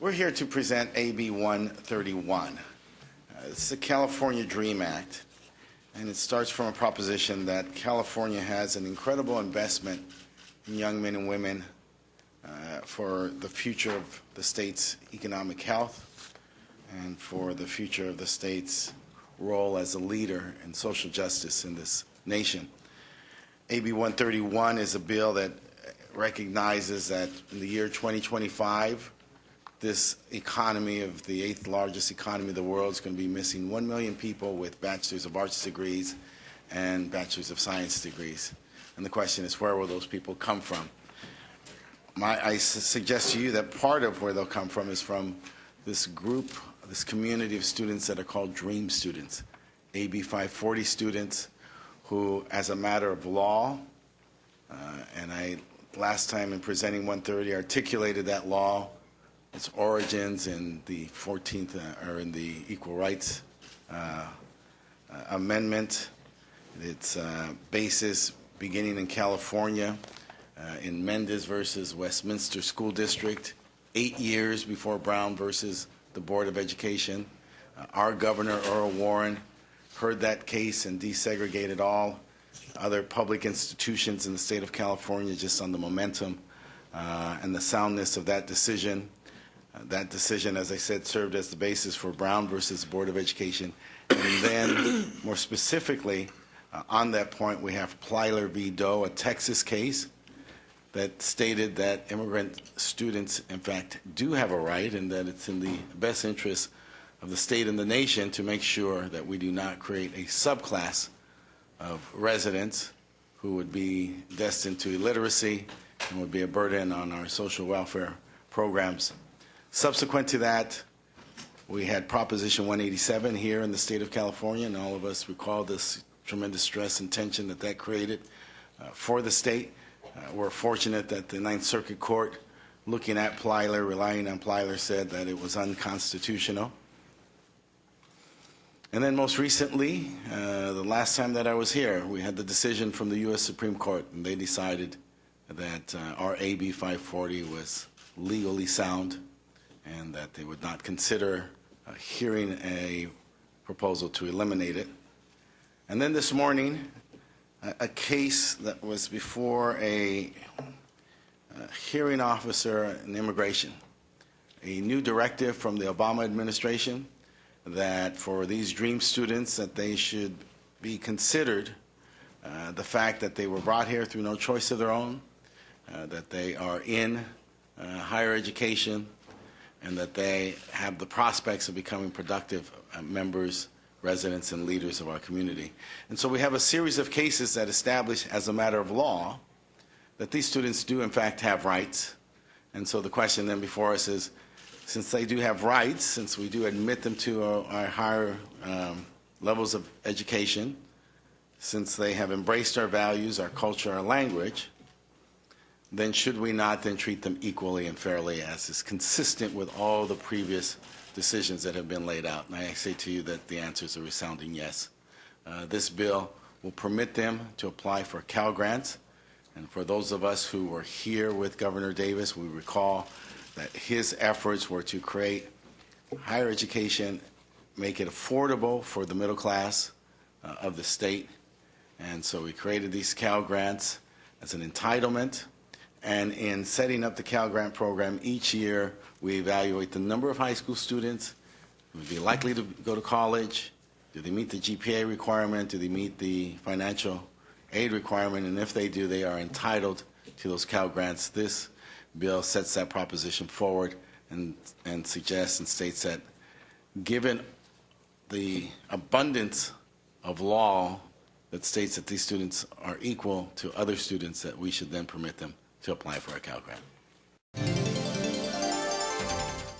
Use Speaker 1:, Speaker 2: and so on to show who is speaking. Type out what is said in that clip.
Speaker 1: We're here to present AB 131. It's the California Dream Act, and it starts from a proposition that California has an incredible investment in young men and women for the future of the state's economic health and for the future of the state's role as a leader in social justice in this nation. AB 131 is a bill that recognizes that in the year 2025, this economy of the eighth largest economy of the world is going to be missing 1 million people with Bachelor's of Arts degrees and Bachelor's of Science degrees. And the question is, where will those people come from? I suggest to you that part of where they'll come from is from this group, this community of students that are called DREAM students, AB 540 students who, as a matter of law, and I last time in presenting 130 articulated that law, its origins in the 14th, or in the Equal Rights Amendment, its basis beginning in California, in Mendez versus Westminster School District, 8 years before Brown versus the Board of Education. Our Governor, Earl Warren, heard that case and desegregated all other public institutions in the state of California just on the momentum and the soundness of that decision. That decision, as I said, served as the basis for Brown versus Board of Education. And then, more specifically, on that point, we have Plyler v. Doe, a Texas case that stated that immigrant students, in fact, do have a right and that it's in the best interest of the state and the nation to make sure that we do not create a subclass of residents who would be destined to illiteracy and would be a burden on our social welfare programs. Subsequent to that, we had Proposition 187 here in the state of California, and all of us recall this tremendous stress and tension that that created for the state. We're fortunate that the Ninth Circuit Court, looking at Plyler, relying on Plyler, said that it was unconstitutional. And then most recently, the last time that I was here, we had the decision from the U.S. Supreme Court, and they decided that our AB 540 was legally sound and that they would not consider hearing a proposal to eliminate it. And then this morning, a case that was before a hearing officer in immigration, a new directive from the Obama administration that for these DREAM students that they should be considered the fact that they were brought here through no choice of their own, that they are in higher education, and that they have the prospects of becoming productive members, residents, and leaders of our community. And so we have a series of cases that establish as a matter of law that these students do in fact have rights. And so the question then before us is, since they do have rights, since we do admit them to our higher levels of education, since they have embraced our values, our culture, our language, then should we not then treat them equally and fairly as is consistent with all the previous decisions that have been laid out? And I say to you that the answer is a resounding yes. This bill will permit them to apply for Cal Grants. And for those of us who were here with Governor Davis, we recall that his efforts were to create higher education, make it affordable for the middle class of the state. And so we created these Cal Grants as an entitlement. And in setting up the Cal Grant program, each year we evaluate the number of high school students who would be likely to go to college. Do they meet the GPA requirement? Do they meet the financial aid requirement? And if they do, they are entitled to those Cal Grants. This bill sets that proposition forward and suggests and states that given the abundance of law that states that these students are equal to other students, that we should then permit them to apply for a Cal Grant.